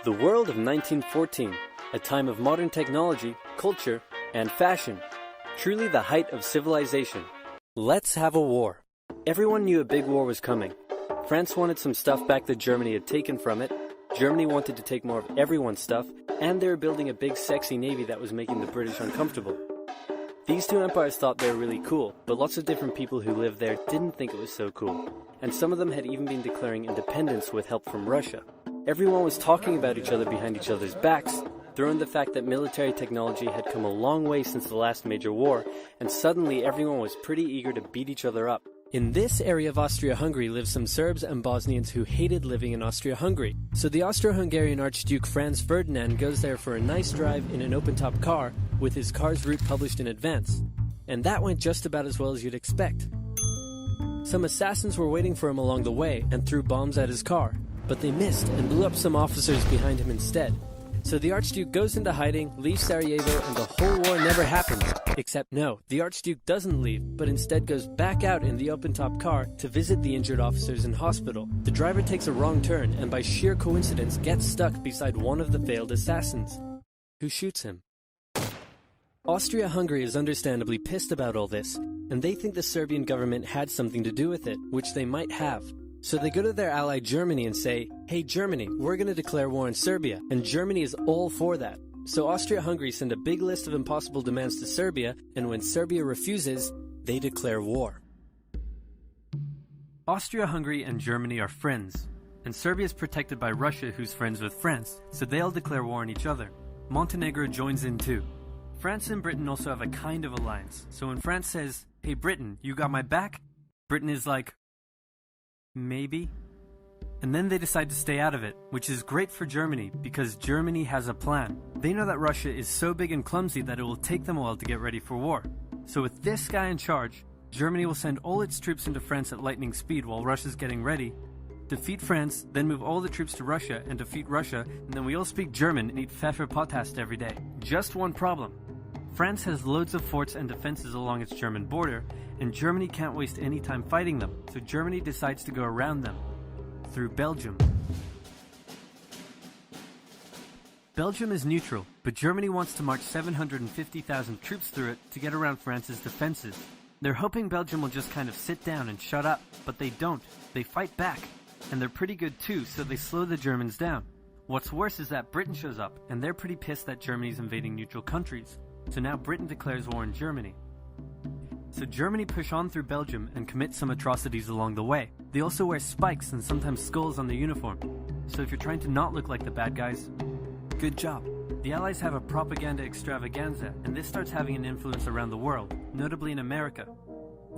The world of 1914, a time of modern technology, culture, and fashion. Truly the height of civilization. Let's have a war. Everyone knew a big war was coming. France wanted some stuff back that Germany had taken from it. Germany wanted to take more of everyone's stuff, and they were building a big sexy navy that was making the British uncomfortable. These two empires thought they were really cool, but lots of different people who lived there didn't think it was so cool. And some of them had even been declaring independence with help from Russia. Everyone was talking about each other behind each other's backs, throwing the fact that military technology had come a long way since the last major war, and suddenly everyone was pretty eager to beat each other up. In this area of Austria-Hungary lived some Serbs and Bosnians who hated living in Austria-Hungary. So the Austro-Hungarian Archduke Franz Ferdinand goes there for a nice drive in an open-top car with his car's route published in advance. And that went just about as well as you'd expect. Some assassins were waiting for him along the way and threw bombs at his car, but they missed and blew up some officers behind him instead. So the Archduke goes into hiding, leaves Sarajevo, and the whole war never happens. Except no, the Archduke doesn't leave, but instead goes back out in the open-top car to visit the injured officers in hospital. The driver takes a wrong turn and by sheer coincidence gets stuck beside one of the failed assassins, who shoots him. Austria-Hungary is understandably pissed about all this, and they think the Serbian government had something to do with it, which they might have. So they go to their ally Germany and say, "Hey Germany, we're going to declare war on Serbia," and Germany is all for that. So Austria-Hungary send a big list of impossible demands to Serbia, and when Serbia refuses, they declare war. Austria-Hungary and Germany are friends, and Serbia is protected by Russia, who's friends with France, so they all declare war on each other. Montenegro joins in too. France and Britain also have a kind of alliance, so when France says, "Hey Britain, you got my back?" Britain is like, maybe. And then they decide to stay out of it, which is great for Germany because Germany has a plan. They know that Russia is so big and clumsy that it will take them a while to get ready for war. So with this guy in charge, Germany will send all its troops into France at lightning speed while Russia's getting ready, defeat France, then move all the troops to Russia and defeat Russia, and then we all speak German and eat Pfefferpottast every day. Just one problem. France has loads of forts and defenses along its German border, and Germany can't waste any time fighting them, so Germany decides to go around them, through Belgium. Belgium is neutral, but Germany wants to march 750,000 troops through it to get around France's defenses. They're hoping Belgium will just kind of sit down and shut up, but they don't. They fight back, and they're pretty good too, so they slow the Germans down. What's worse is that Britain shows up, and they're pretty pissed that Germany's invading neutral countries. So now Britain declares war on Germany. So Germany push on through Belgium and commit some atrocities along the way. They also wear spikes and sometimes skulls on their uniform. So if you're trying to not look like the bad guys, good job. The Allies have a propaganda extravaganza, and this starts having an influence around the world, notably in America.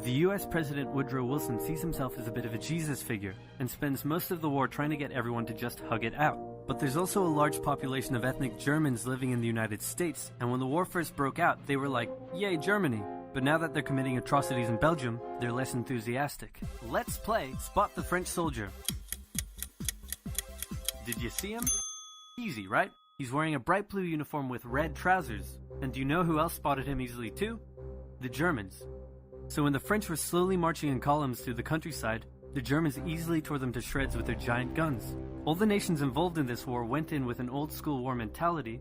The US President Woodrow Wilson sees himself as a bit of a Jesus figure, and spends most of the war trying to get everyone to just hug it out. But there's also a large population of ethnic Germans living in the United States, and when the war first broke out, they were like, "Yay, Germany!" But now that they're committing atrocities in Belgium, they're less enthusiastic. Let's play Spot the French Soldier. Did you see him? Easy, right? He's wearing a bright blue uniform with red trousers. And do you know who else spotted him easily too? The Germans. So when the French were slowly marching in columns through the countryside, the Germans easily tore them to shreds with their giant guns. All the nations involved in this war went in with an old school war mentality,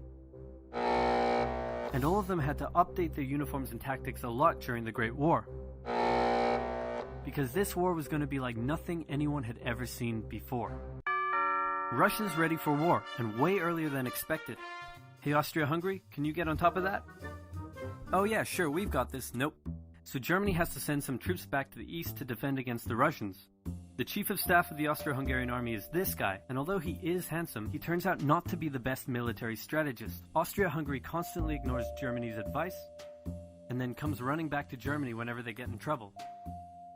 and all of them had to update their uniforms and tactics a lot during the Great War. Because this war was going to be like nothing anyone had ever seen before. Russia's ready for war, and way earlier than expected. Hey Austria-Hungary, can you get on top of that? Oh yeah, sure, we've got this. Nope. So Germany has to send some troops back to the east to defend against the Russians. The chief of staff of the Austro-Hungarian army is this guy, and although he is handsome, he turns out not to be the best military strategist. Austria-Hungary constantly ignores Germany's advice, and then comes running back to Germany whenever they get in trouble.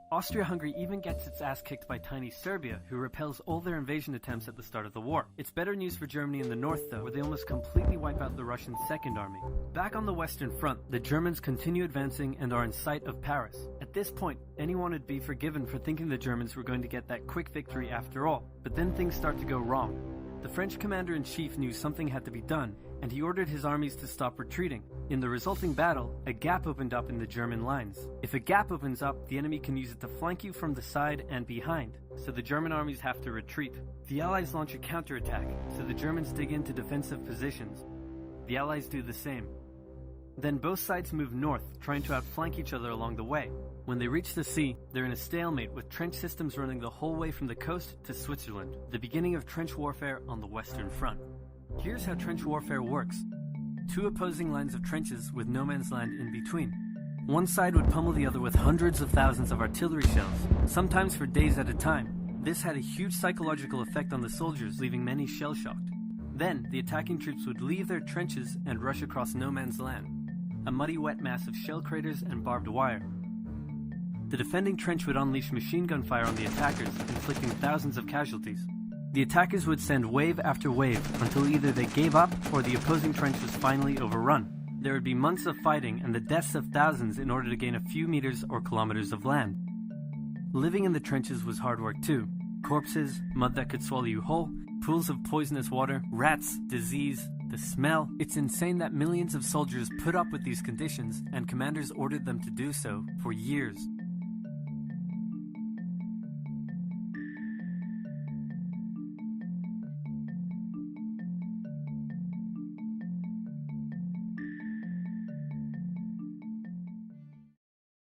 Austria-Hungary even gets its ass kicked by tiny Serbia, who repels all their invasion attempts at the start of the war. It's better news for Germany in the north though, where they almost completely wipe out the Russian Second Army. Back on the Western Front, the Germans continue advancing and are in sight of Paris. At this point, anyone would be forgiven for thinking the Germans were going to get that quick victory after all, but then things start to go wrong. The French commander-in-chief knew something had to be done, and he ordered his armies to stop retreating. In the resulting battle, a gap opened up in the German lines. If a gap opens up, the enemy can use it to flank you from the side and behind, so the German armies have to retreat. The Allies launch a counterattack, so the Germans dig into defensive positions. The Allies do the same. Then both sides move north, trying to outflank each other along the way. When they reach the sea, they're in a stalemate with trench systems running the whole way from the coast to Switzerland, the beginning of trench warfare on the Western Front. Here's how trench warfare works. Two opposing lines of trenches with no man's land in between. One side would pummel the other with hundreds of thousands of artillery shells, sometimes for days at a time. This had a huge psychological effect on the soldiers, leaving many shell-shocked. Then, the attacking troops would leave their trenches and rush across no man's land, a muddy wet mass of shell craters and barbed wire. The defending trench would unleash machine gun fire on the attackers, inflicting thousands of casualties. The attackers would send wave after wave until either they gave up or the opposing trench was finally overrun. There would be months of fighting and the deaths of thousands in order to gain a few meters or kilometers of land. Living in the trenches was hard work too. Corpses, mud that could swallow you whole, pools of poisonous water, rats, disease, the smell. It's insane that millions of soldiers put up with these conditions, and commanders ordered them to do so for years.